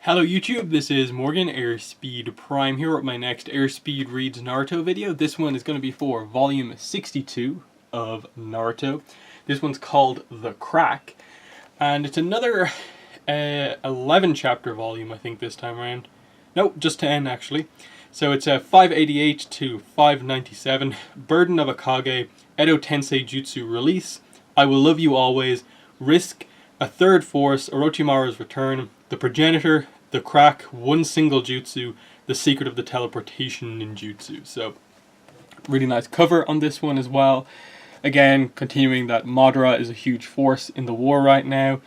Hello YouTube, this is Morgan, Airspeed Prime here with my next Airspeed Reads Naruto video. This one is going to be for volume 62 of Naruto. This one's called The Crack, and it's another 11 chapter volume I think this time around. No, just 10 actually. So it's 588 to 597, Burden of a Kage, Edo Tensei Jutsu Release, I Will Love You Always, Risk, A Third Force, Orochimaru's Return, The Progenitor, The Crack, One Single Jutsu, The Secret of the Teleportation Ninjutsu. So, really nice cover on this one as well. Again, continuing that Madara is a huge force in the war right now,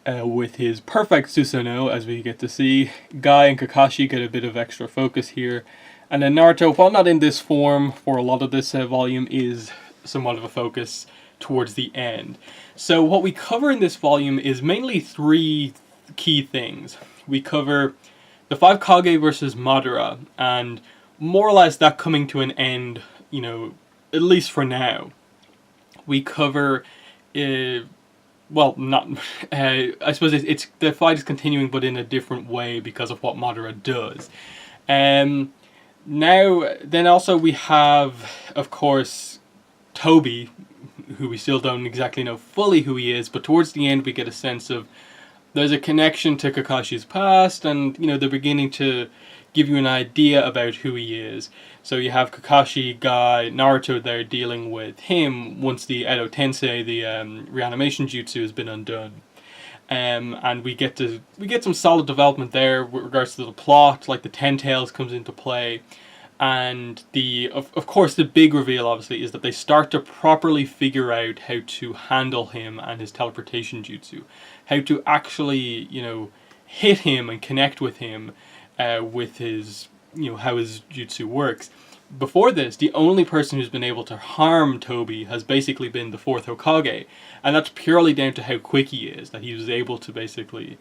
with his perfect Susanoo, as we get to see. Guy and Kakashi get a bit of extra focus here. And then Naruto, while not in this form for a lot of this volume, is somewhat of a focus towards the end. So what we cover in this volume is mainly three key things. We cover the 5 Kage versus Madara, and more or less that coming to an end, you know, at least for now. We cover, well, not, I suppose it's the fight is continuing, but in a different way because of what Madara does. Now, then also we have, of course, Tobi, who we still don't exactly know fully who he is, but towards the end we get a sense of there's a connection to Kakashi's past, and you know they're beginning to give you an idea about who he is. So you have Kakashi, Guy, Naruto there dealing with him once the Edo Tensei, the reanimation jutsu, has been undone. And we get some solid development there with regards to the plot, like the Ten Tails comes into play. And of course the big reveal obviously is that they start to properly figure out how to handle him and his teleportation jutsu, how to actually, you know, hit him and connect with him with his, you know, how his jutsu works. Before this, the only person who's been able to harm Tobi has basically been the 4th Hokage, and that's purely down to how quick he is, that he was able to basically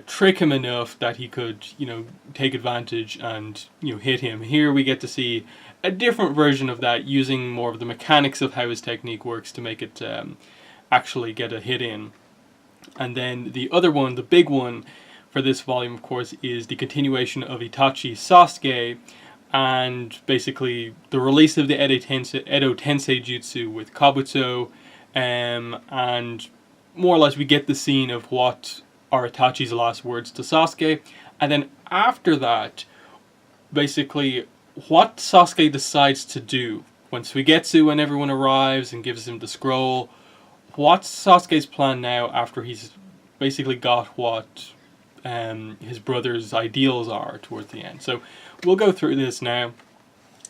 trick him enough that he could, you know, take advantage and, you know, hit him. Here we get to see a different version of that, using more of the mechanics of how his technique works to make it actually get a hit in. And then the other one, the big one for this volume, of course, is the continuation of Itachi Sasuke, and basically the release of the Edo Tensei jutsu with Kabuto, and more or less we get the scene of what are Itachi's last words to Sasuke, and then after that, basically what Sasuke decides to do once Suigetsu and everyone arrives and gives him the scroll. What's Sasuke's plan now after he's basically got what his brother's ideals are towards the end? So we'll go through this now.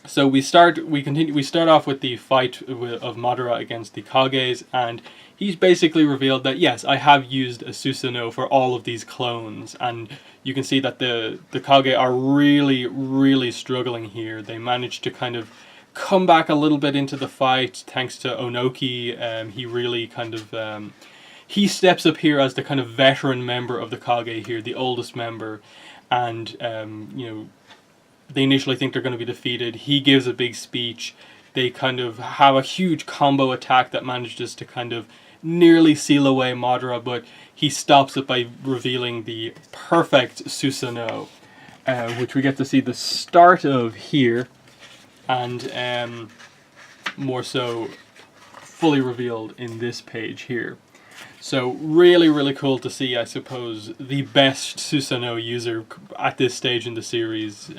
So we start off with the fight of Madara against the Kages, and he's basically revealed that yes, I have used a Susanoo for all of these clones, and you can see that the Kage are really struggling here. They managed to kind of come back a little bit into the fight thanks to Onoki. He really kind of he steps up here as the kind of veteran member of the Kage here, the oldest member, and you know, they initially think they're going to be defeated. He gives a big speech. They kind of have a huge combo attack that manages to kind of nearly seal away Madara, but he stops it by revealing the perfect Susanoo, which we get to see the start of here, and more so fully revealed in this page here. So really cool to see, I suppose, the best Susanoo user at this stage in the series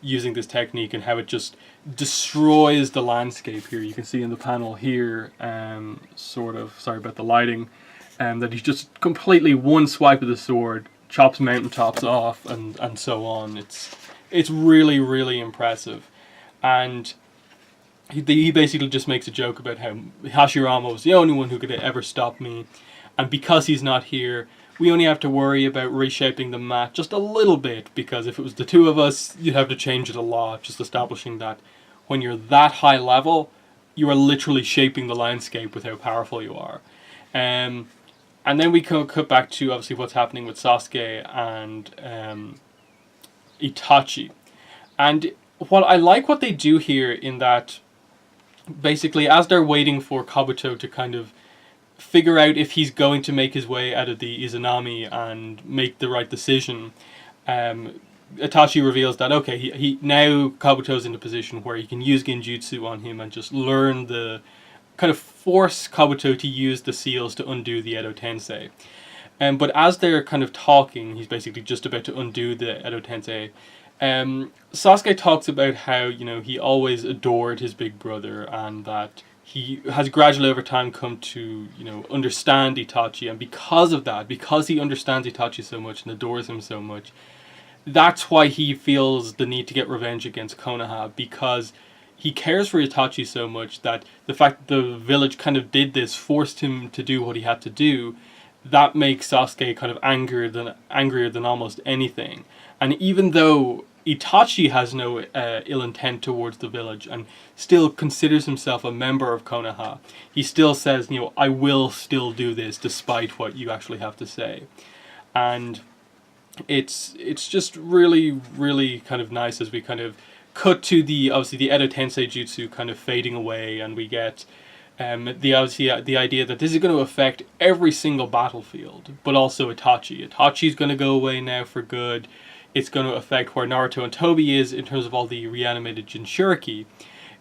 using this technique, and how it just destroys the landscape here. You can see in the panel here, sort of, sorry about the lighting, that he just completely, one swipe of the sword, chops mountaintops off, and so on. It's really impressive. And he basically just makes a joke about how Hashirama was the only one who could ever stop me, and because he's not here, we only have to worry about reshaping the map just a little bit, because if it was the two of us, you'd have to change it a lot, just establishing that when you're that high level, you are literally shaping the landscape with how powerful you are. And then we cut back to obviously what's happening with Sasuke and Itachi. And what I like what they do here in that, basically as they're waiting for Kabuto to kind of figure out if he's going to make his way out of the Izanami and make the right decision. Itachi reveals that okay, he now Kabuto's in a position where he can use genjutsu on him and just learn the kind of force Kabuto to use the seals to undo the Edo Tensei. But as they're kind of talking, he's basically just about to undo the Edo Tensei. Sasuke talks about how, you know, he always adored his big brother and that he has gradually over time come to, you know, understand Itachi, and because of that, because he understands Itachi so much and adores him so much, that's why he feels the need to get revenge against Konoha, because he cares for Itachi so much that the fact that the village kind of did this, forced him to do what he had to do, that makes Sasuke kind of angrier than almost anything. And even though Itachi has no ill intent towards the village and still considers himself a member of Konoha, he still says, you know, I will still do this despite what you actually have to say. And it's just really, really kind of nice as we kind of cut to the Edo Tensei jutsu kind of fading away, and we get the idea that this is going to affect every single battlefield, but also Itachi. Itachi's going to go away now for good. It's going to affect where Naruto and Tobi is in terms of all the reanimated Jinchuriki.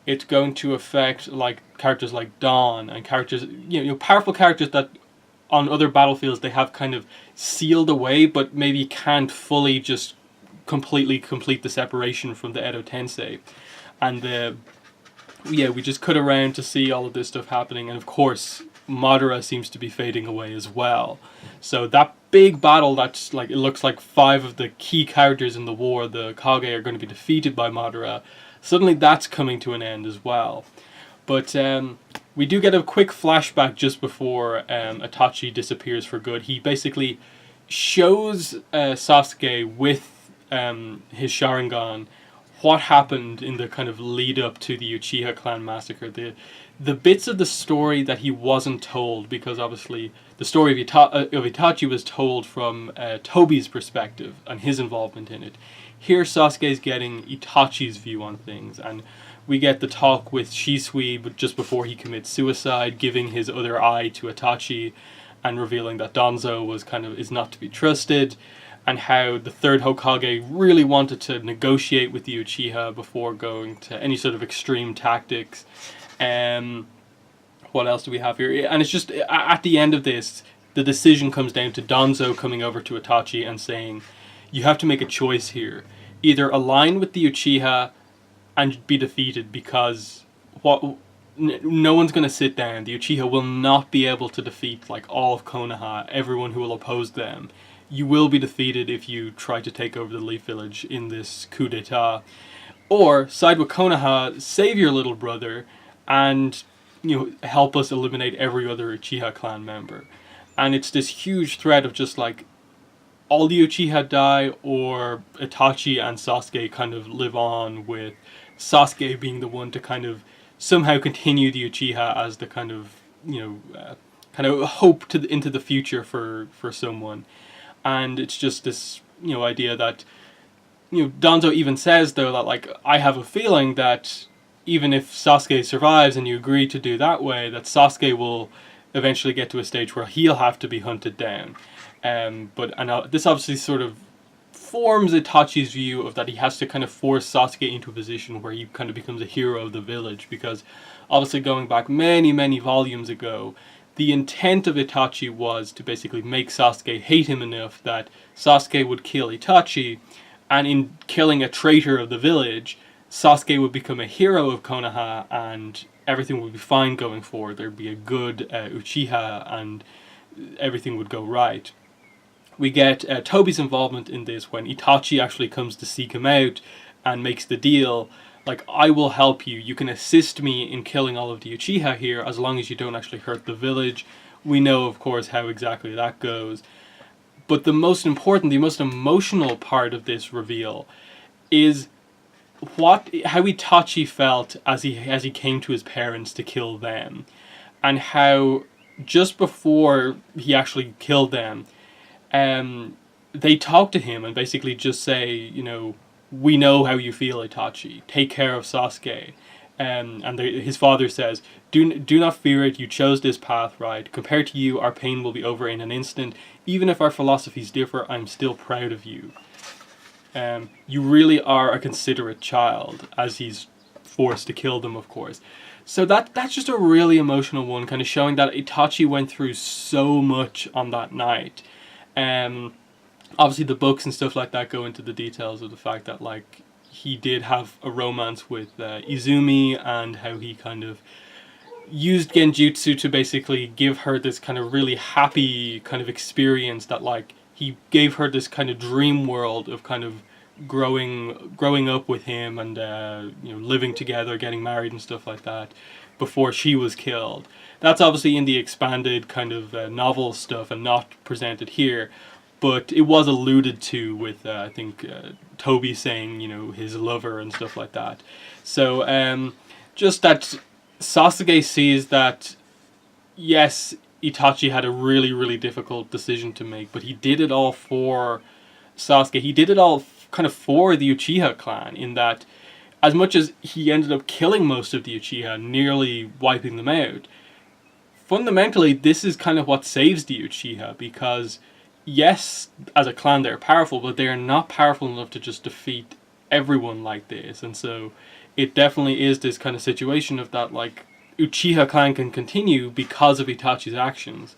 It's going to affect like characters like Dawn and characters, you know, powerful characters that on other battlefields they have kind of sealed away, but maybe can't fully just completely complete the separation from the Edo Tensei. And we just cut around to see all of this stuff happening, and of course Madara seems to be fading away as well. So that big battle, that's like, it looks like 5 of the key characters in the war, the Kage, are going to be defeated by Madara. Suddenly that's coming to an end as well. But we do get a quick flashback just before Itachi disappears for good. He basically shows Sasuke with his Sharingan what happened in the kind of lead up to the Uchiha clan massacre. The bits of the story that he wasn't told, because obviously the story of Itachi was told from Tobi's perspective and his involvement in it. Here Sasuke's getting Itachi's view on things, and we get the talk with Shisui just before he commits suicide, giving his other eye to Itachi and revealing that Danzo is not to be trusted, and how the third Hokage really wanted to negotiate with the Uchiha before going to any sort of extreme tactics. What else do we have here? And it's just, at the end of this, the decision comes down to Danzo coming over to Itachi and saying, you have to make a choice here. Either align with the Uchiha and be defeated, because no one's going to sit down. The Uchiha will not be able to defeat like all of Konoha, everyone who will oppose them. You will be defeated if you try to take over the Leaf Village in this coup d'etat. Or side with Konoha, save your little brother, and, you know, help us eliminate every other Uchiha clan member. And it's this huge threat of just like, all the Uchiha die, or Itachi and Sasuke kind of live on, with Sasuke being the one to kind of somehow continue the Uchiha as the kind of, you know, hope into the future for someone. And it's just this, you know, idea that, you know, Danzo even says though that like, I have a feeling that even if Sasuke survives and you agree to do that way, that Sasuke will eventually get to a stage where he'll have to be hunted down. This obviously sort of forms Itachi's view of that he has to kind of force Sasuke into a position where he kind of becomes a hero of the village, because obviously going back many, many volumes ago, the intent of Itachi was to basically make Sasuke hate him enough that Sasuke would kill Itachi, and in killing a traitor of the village, Sasuke would become a hero of Konoha and everything would be fine going forward. There'd be a good Uchiha and everything would go right. We get Tobi's involvement in this when Itachi actually comes to seek him out and makes the deal, like, I will help you, you can assist me in killing all of the Uchiha here as long as you don't actually hurt the village. We know, of course, how exactly that goes. But the most important, the most emotional part of this reveal is how Itachi felt as he came to his parents to kill them, and how just before he actually killed them, they talk to him and basically just say, you know, we know how you feel, Itachi. Take care of Sasuke. His father says, do not fear it, you chose this path, right? Compared to you, our pain will be over in an instant. Even if our philosophies differ, I'm still proud of you. You really are a considerate child, as he's forced to kill them, of course. So that's just a really emotional one, kind of showing that Itachi went through so much on that night. Obviously the books and stuff like that go into the details of the fact that, like, he did have a romance with Izumi, and how he kind of used genjutsu to basically give her this kind of really happy kind of experience, that, like, he gave her this kind of dream world of kind of growing up with him, and living together, getting married and stuff like that, before she was killed. That's obviously in the expanded kind of novel stuff and not presented here, but it was alluded to with I think Tobi saying, his lover and stuff like that. So just that Sasuke sees that, yes, Itachi had a really, really difficult decision to make, but he did it all for Sasuke. He did it all kind of for the Uchiha clan, in that as much as he ended up killing most of the Uchiha, nearly wiping them out, fundamentally this is kind of what saves the Uchiha, because yes, as a clan they're powerful, but they are not powerful enough to just defeat everyone like this. And so it definitely is this kind of situation of that, like, Uchiha clan can continue because of Itachi's actions.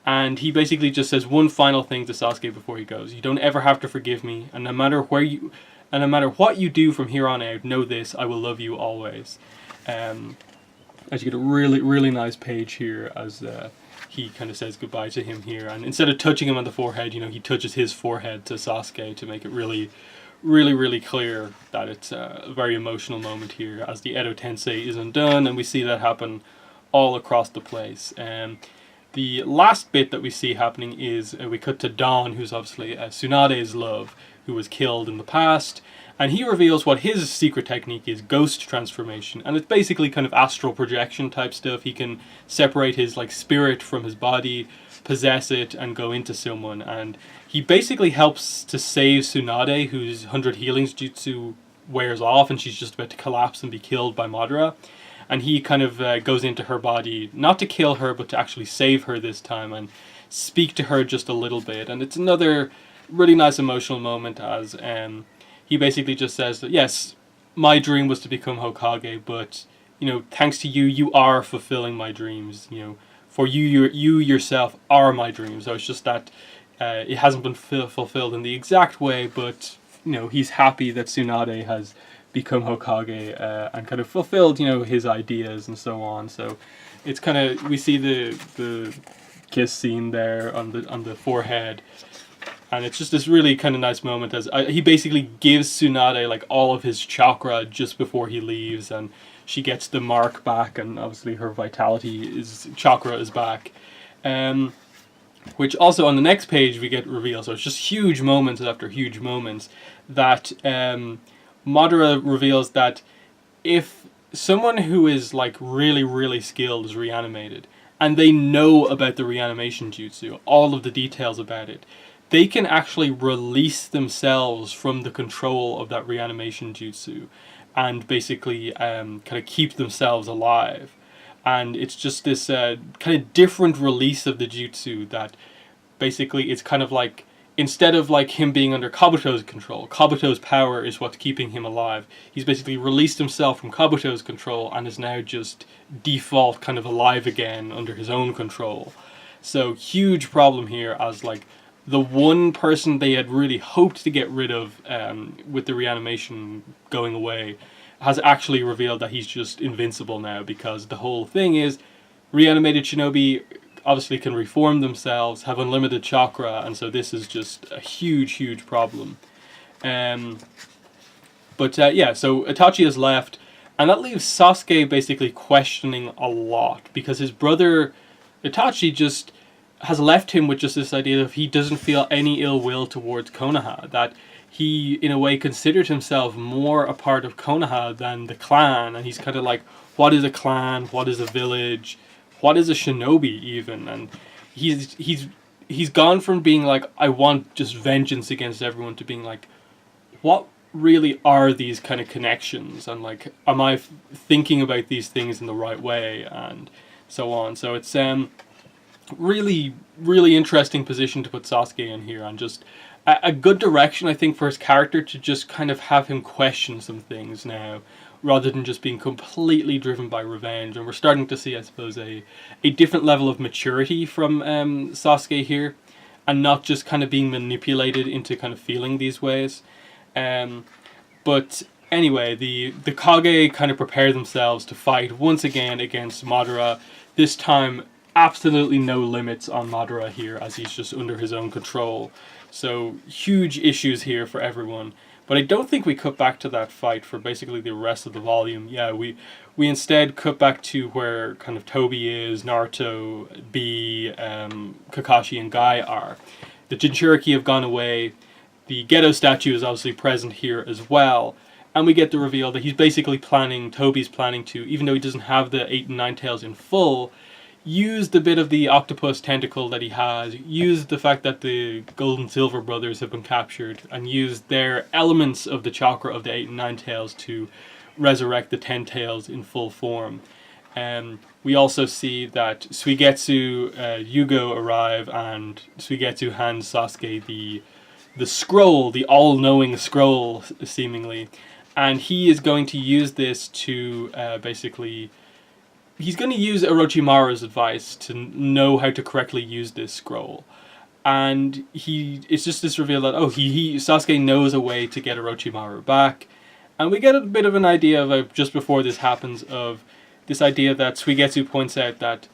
And he basically just says one final thing to Sasuke before he goes: you don't ever have to forgive me, and no matter what you do from here on out, know this: I will love you always. As you get a really, really nice page here, as he kind of says goodbye to him here, and instead of touching him on the forehead, he touches his forehead to Sasuke to make it really, really, really clear that it's a very emotional moment here, as the Edo Tensei is undone, and we see that happen all across the place. The last bit that we see happening is we cut to Dawn, who's obviously Tsunade's love, who was killed in the past, and he reveals what his secret technique is: ghost transformation. And it's basically kind of astral projection type stuff. He can separate his, like, spirit from his body, possess it, and go into someone. And he basically helps to save Tsunade, whose 100 healings jutsu wears off, and she's just about to collapse and be killed by Madara. And he kind of goes into her body, not to kill her, but to actually save her this time, and speak to her just a little bit. And it's another really nice emotional moment, as he basically just says that, yes, my dream was to become Hokage, but, thanks to you, you are fulfilling my dreams. For you yourself are my dream. So it's just that it hasn't been fulfilled in the exact way, but, he's happy that Tsunade has become Hokage and kind of fulfilled, his ideas and so on. So it's kind of, we see the kiss scene there on the forehead, and it's just this really kind of nice moment, as he basically gives Tsunade, like, all of his chakra just before he leaves, and she gets the mark back, and obviously her chakra is back. Which also on the next page we get revealed. So it's just huge moments after huge moments that Madara reveals that if someone who is, like, really, really skilled is reanimated, and they know about the reanimation jutsu, all of the details about it, they can actually release themselves from the control of that reanimation jutsu, and basically kind of keep themselves alive. And it's just this kind of different release of the jutsu, that basically it's kind of like, instead of, like, him being under Kabuto's control, Kabuto's power is what's keeping him alive. He's basically released himself from Kabuto's control and is now just default kind of alive again under his own control. So huge problem here, as, like, the one person they had really hoped to get rid of with the reanimation going away has actually revealed that he's just invincible now, because the whole thing is reanimated shinobi obviously can reform themselves, have unlimited chakra, and so this is just a huge, huge problem. So Itachi has left, and that leaves Sasuke basically questioning a lot, because his brother Itachi just has left him with just this idea of he doesn't feel any ill will towards Konoha, that he in a way considered himself more a part of Konoha than the clan, and he's kind of like, what is a clan, what is a village, what is a shinobi even? And he's gone from being like, I want just vengeance against everyone, to being like, what really are these kind of connections, and like, am I thinking about these things in the right way, and so on. So it's really, really interesting position to put Sasuke in here, and just a good direction, I think, for his character to just kind of have him question some things now, rather than just being completely driven by revenge. And we're starting to see, I suppose, a different level of maturity from Sasuke here, and not just kind of being manipulated into kind of feeling these ways. But anyway, the Kage kind of prepare themselves to fight once again against Madara. This time, absolutely no limits on Madara here, as he's just under his own control. So huge issues here for everyone. But I don't think we cut back to that fight for basically the rest of the volume. Yeah, we instead cut back to where kind of Tobi is, Naruto, B, Kakashi, and Guy are. The Jinchuriki have gone away. The Gedo statue is obviously present here as well. And we get the reveal that he's basically planning, Tobi's planning to, even though he doesn't have the 8 and 9 tails in full, use the bit of the octopus tentacle that he has, use the fact that the Gold and Silver brothers have been captured, and use their elements of the chakra of the 8 and 9 tails to resurrect the 10 tails in full form. We also see that Suigetsu, Yugo arrive, and Suigetsu hands Sasuke the scroll, the all-knowing scroll, seemingly. And he is going to use this to basically... He's going to use Orochimaru's advice to know how to correctly use this scroll. And it's just this reveal that, Sasuke knows a way to get Orochimaru back. And we get a bit of an idea of, just before this happens, of this idea that Suigetsu points out that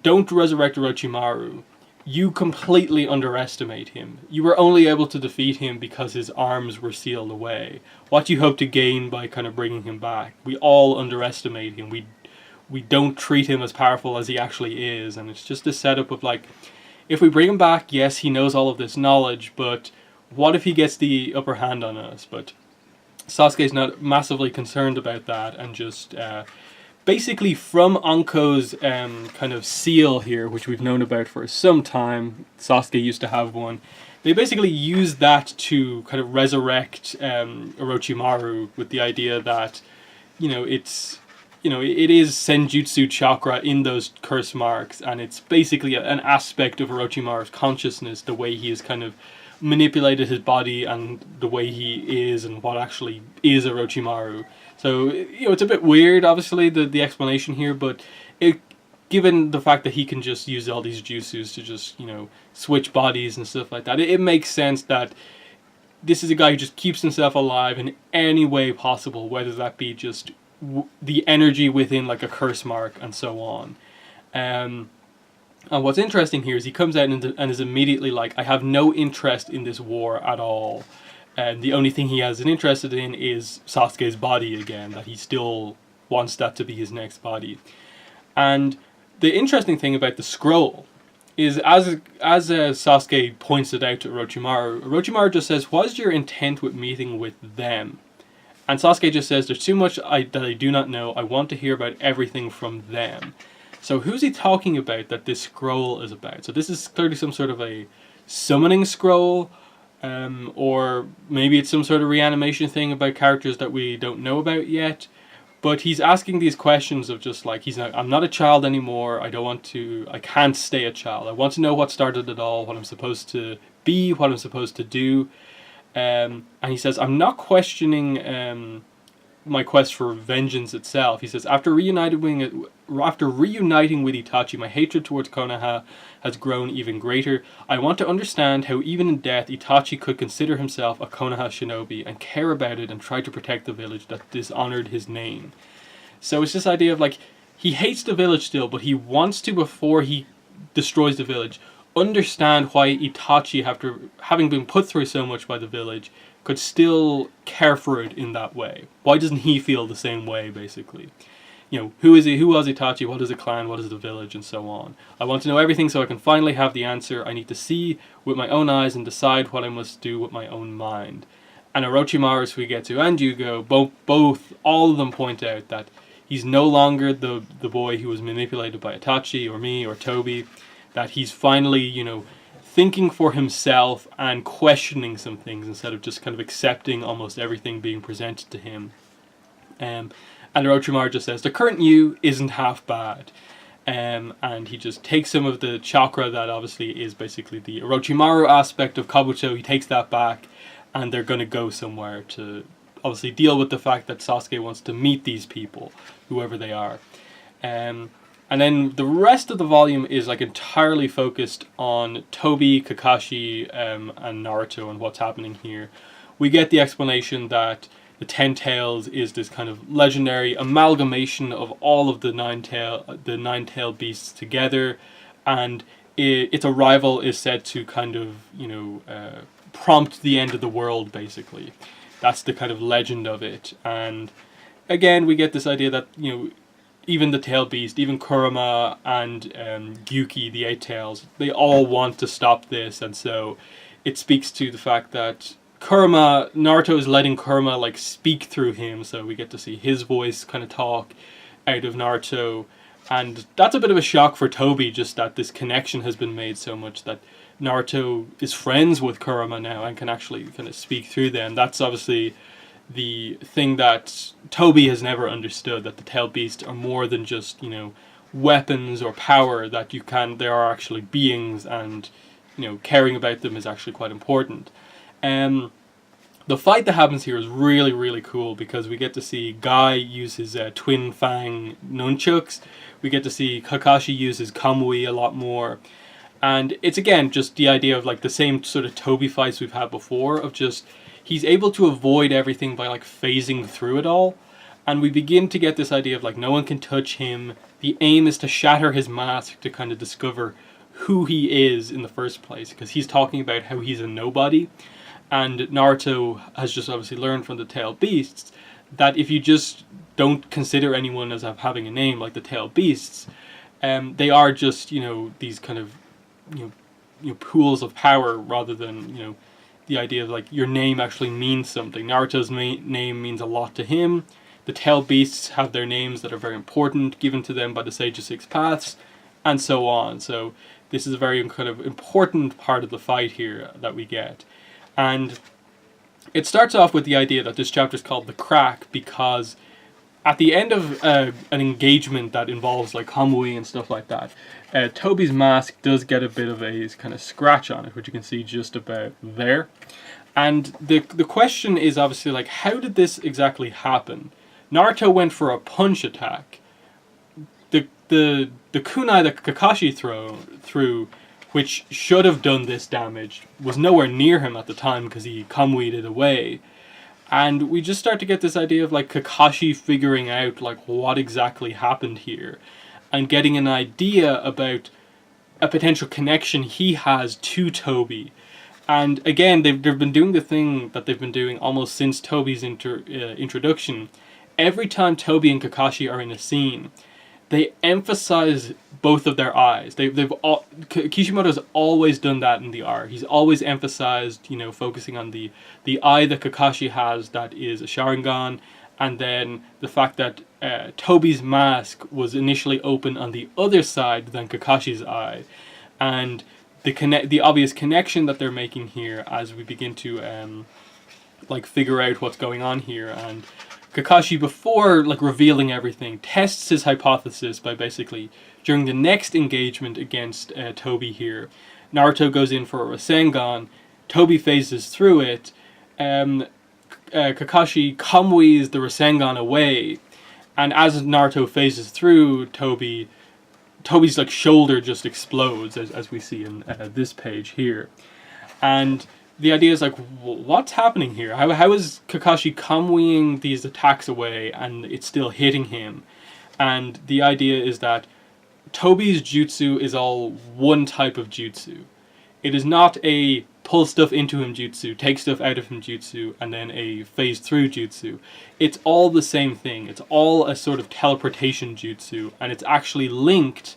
don't resurrect Orochimaru. You completely underestimate him. You were only able to defeat him because his arms were sealed away. What do you hope to gain by kind of bringing him back? We all underestimate him. We don't treat him as powerful as he actually is. And it's just this setup of like, if we bring him back, yes, he knows all of this knowledge, but what if he gets the upper hand on us? But Sasuke's not massively concerned about that, and just basically from Anko's kind of seal here, which we've known about for some time, Sasuke used to have one, they basically use that to kind of resurrect Orochimaru, with the idea that, it is Senjutsu chakra in those curse marks, and it's basically an aspect of Orochimaru's consciousness, the way he has kind of manipulated his body and the way he is and what actually is Orochimaru. So, it's a bit weird, obviously, the explanation here, but given the fact that he can just use all these jutsus to just, switch bodies and stuff like that, it makes sense that this is a guy who just keeps himself alive in any way possible, whether that be just the energy within like a curse mark and so on. And what's interesting here is he comes out and is immediately like, I have no interest in this war at all. And the only thing he has an interest in is Sasuke's body again, that he still wants that to be his next body. And the interesting thing about the scroll is, as Sasuke points it out to Orochimaru just says, what is your intent with meeting with them? And Sasuke just says, there's too much that I do not know. I want to hear about everything from them. So who's he talking about that this scroll is about? So this is clearly some sort of a summoning scroll, or maybe it's some sort of reanimation thing about characters that we don't know about yet. But he's asking these questions of just like, I'm not a child anymore. I can't stay a child. I want to know what started it all, what I'm supposed to be, what I'm supposed to do. And he says, I'm not questioning my quest for vengeance itself. He says, after reuniting with Itachi, my hatred towards Konoha has grown even greater. I want to understand how even in death, Itachi could consider himself a Konoha shinobi and care about it and try to protect the village that dishonored his name. So it's this idea of like, he hates the village still, but he wants to, before he destroys the village, understand why Itachi, after having been put through so much by the village, could still care for it in that way. Why doesn't he feel the same way, basically? Who is he? Who was Itachi? What is a clan? What is the village? And so on. I want to know everything so I can finally have the answer. I need to see with my own eyes and decide what I must do with my own mind. And Orochimaru, Suigetsu, and Yugo, all of them point out that he's no longer the boy who was manipulated by Itachi or me or Tobi. That he's finally, thinking for himself and questioning some things instead of just kind of accepting almost everything being presented to him. And Orochimaru just says, the current you isn't half bad. And he just takes some of the chakra that obviously is basically the Orochimaru aspect of Kabuto, he takes that back, and they're going to go somewhere to obviously deal with the fact that Sasuke wants to meet these people, whoever they are. And then the rest of the volume is like entirely focused on Tobi, Kakashi, and Naruto and what's happening here. We get the explanation that the Ten Tails is this kind of legendary amalgamation of all of the nine tail beasts together, and its arrival is said to kind of, prompt the end of the world, basically. That's the kind of legend of it. And again, we get this idea that, even the tail beast, even Kurama and Gyuki, the Eight Tails, they all want to stop this, and so it speaks to the fact that Naruto is letting Kurama speak through him, so we get to see his voice kind of talk out of Naruto, and that's a bit of a shock for Tobi, just that this connection has been made so much that Naruto is friends with Kurama now and can actually kind of speak through them. That's obviously the thing that Tobi has never understood, that the tail beasts are more than just, weapons or power, that there are actually beings, and, caring about them is actually quite important. The fight that happens here is really, really cool because we get to see Guy use his twin fang nunchucks. We get to see Kakashi use his kamui a lot more. And it's again just the idea of the same sort of Tobi fights we've had before, of just he's able to avoid everything by phasing through it all. And we begin to get this idea of no one can touch him. The aim is to shatter his mask to kind of discover who he is in the first place, because he's talking about how he's a nobody. And Naruto has just obviously learned from the tail beasts that if you just don't consider anyone as having a name like the tail beasts, they are just, these kind of, pools of power rather than, the idea of your name actually means something. Naruto's name means a lot to him. The tail beasts have their names that are very important, given to them by the Sage of Six Paths, and so on. So this is a very kind of important part of the fight here that we get. And it starts off with the idea that this chapter is called The Crack because at the end of an engagement that involves Kamui and stuff like that, Tobi's mask does get a bit of a kind of scratch on it, which you can see just about there. And the question is obviously how did this exactly happen? Naruto went for a punch attack. The kunai that Kakashi threw, which should have done this damage, was nowhere near him at the time because he kamui'd it away. And we just start to get this idea of Kakashi figuring out what exactly happened here, and getting an idea about a potential connection he has to Tobi. And again, they've been doing the thing that they've been doing almost since Tobi's introduction. Every time Tobi and Kakashi are in a scene, they emphasize both of their eyes. Kishimoto's always done that in the art. He's always emphasized, focusing on the eye that Kakashi has that is a Sharingan, and then the fact that Tobi's mask was initially open on the other side than Kakashi's eye, and the obvious connection that they're making here as we begin to figure out what's going on here. And Kakashi, before revealing everything, tests his hypothesis by basically, during the next engagement against Tobi here, Naruto goes in for a Rasengan, Tobi phases through it, Kakashi kamui's the Rasengan away, and as Naruto phases through Tobi's shoulder just explodes, as we see in this page here. And the idea is what's happening here? How is Kakashi kamuiing these attacks away and it's still hitting him? And the idea is that Tobi's jutsu is all one type of jutsu. It is not a pull stuff into him jutsu, take stuff out of him jutsu, and then a phase through jutsu. It's all the same thing. It's all a sort of teleportation jutsu, and it's actually linked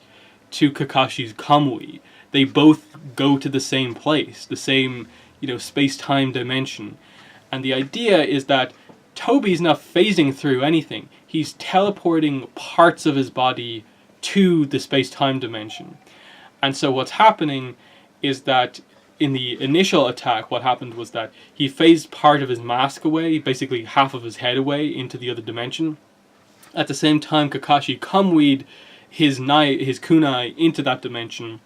to Kakashi's kamui. They both go to the same place, the same space-time dimension. And the idea is that Tobi's not phasing through anything. He's teleporting parts of his body to the space-time dimension. And so what's happening is that in the initial attack, what happened was that he phased part of his mask away, basically half of his head away, into the other dimension. At the same time, Kakashi kumweed his kunai into that dimension,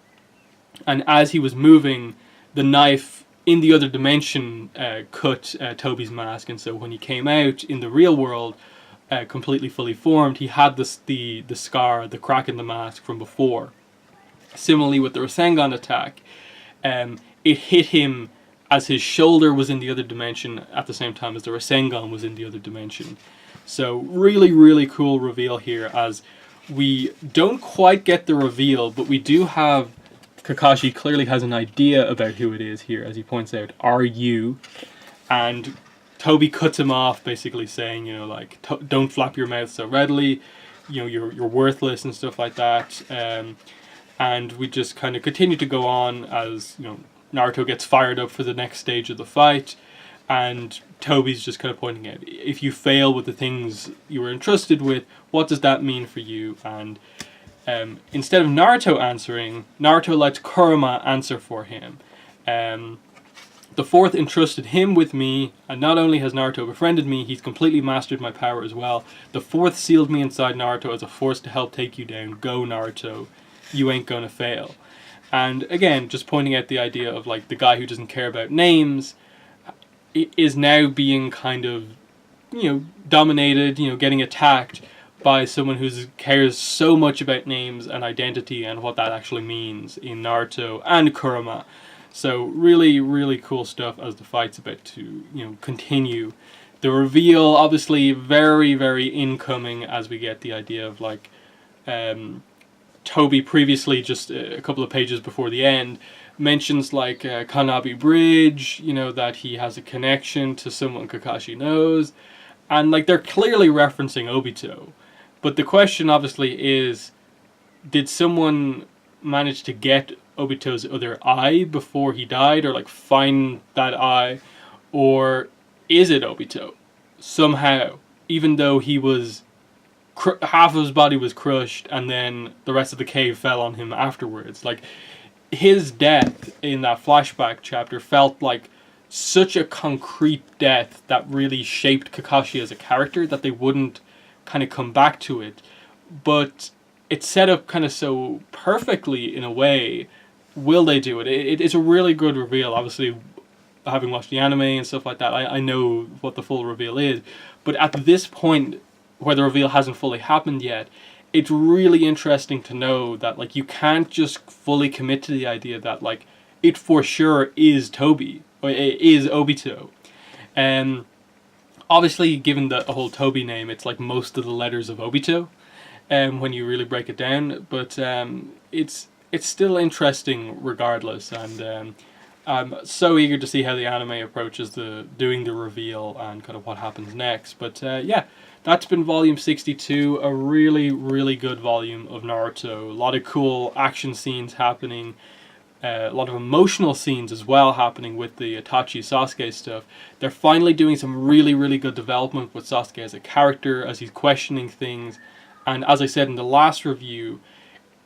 and as he was moving, the knife in the other dimension cut Tobi's mask, and so when he came out in the real world, completely fully formed, he had the scar, the crack in the mask from before. Similarly with the Rasengan attack, it hit him as his shoulder was in the other dimension at the same time as the Rasengan was in the other dimension. So really, really cool reveal here, as we don't quite get the reveal, but we do have Kakashi clearly has an idea about who it is here, as he points out, "Are you?" And Tobi cuts him off, basically saying, you know, like, don't flap your mouth so readily, you know, you're worthless and stuff like that. And we just kind of continue to go on as, you know, Naruto gets fired up for the next stage of the fight, and Tobi's just kind of pointing out, if you fail with the things you were entrusted with, what does that mean for you? And instead of Naruto answering, Naruto lets Kurama answer for him. The fourth entrusted him with me, and not only has Naruto befriended me, he's completely mastered my power as well. The fourth sealed me inside Naruto as a force to help take you down. Go, Naruto. You ain't gonna fail. And again, just pointing out the idea of, like, the guy who doesn't care about names is now being kind of, you know, dominated, you know, getting attacked by someone who cares so much about names and identity and what that actually means in Naruto and Kurama. So really, really cool stuff as the fight's about to, you know, continue. The reveal, obviously, very, very incoming, as we get the idea of, like, Tobi previously, just a couple of pages before the end, mentions, like, Kanabi Bridge, you know, that he has a connection to someone Kakashi knows, and, like, they're clearly referencing Obito. But the question, obviously, is, did someone manage to get Obito's other eye before he died, or, like, find that eye, or is it Obito somehow, even though he was half of his body was crushed and then the rest of the cave fell on him afterwards? Like, his death in that flashback chapter felt like such a concrete death that really shaped Kakashi as a character that they wouldn't kind of come back to it. But it's set up kind of so perfectly in a way. Will they do it? It's a really good reveal. Obviously, having watched the anime and stuff like that, I know what the full reveal is. But at this point, where the reveal hasn't fully happened yet, it's really interesting to know that, like, you can't just fully commit to the idea that, like, it for sure is Tobi, or it is Obito. Obviously, given the whole Tobi name, it's like most of the letters of Obito, when you really break it down. But it's still interesting regardless, and I'm so eager to see how the anime approaches doing the reveal and kind of what happens next. But yeah, that's been volume 62, a really, really good volume of Naruto. A lot of cool action scenes happening, a lot of emotional scenes as well happening with the Itachi Sasuke stuff. They're finally doing some really, really good development with Sasuke as a character, as he's questioning things. And as I said in the last review,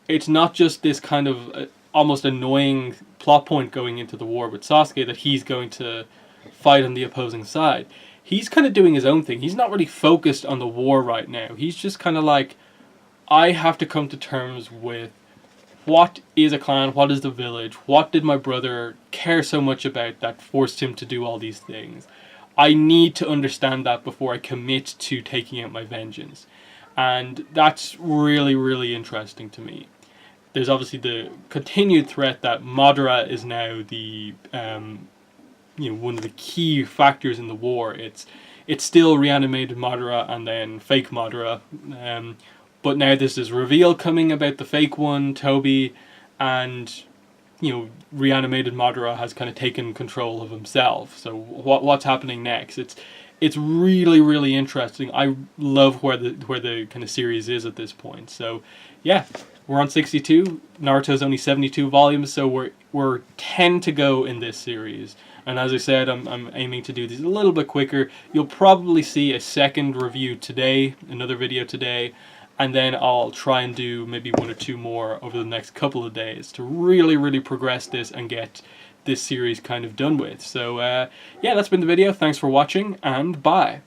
it's not just this kind of almost annoying plot point going into the war with Sasuke that he's going to fight on the opposing side. He's kind of doing his own thing. He's not really focused on the war right now. He's just kind of like, I have to come to terms with what is a clan, what is the village, what did my brother care so much about that forced him to do all these things. I need to understand that before I commit to taking out my vengeance. And that's really, really interesting to me. There's obviously the continued threat that Madara is now the one of the key factors in the war. It's still reanimated Madara and then fake Madara, but now there's this reveal coming about the fake one, Tobi, and reanimated Madara has kind of taken control of himself. So what's happening next? It's really, really interesting. I love where the kind of series is at this point. So yeah, we're on 62. Naruto's only 72 volumes, so we're 10 to go in this series. And as I said, I'm aiming to do these a little bit quicker. You'll probably see a second review today, another video today, and then I'll try and do maybe one or two more over the next couple of days to really, really progress this and get this series kind of done with. So yeah, that's been the video. Thanks for watching, and bye.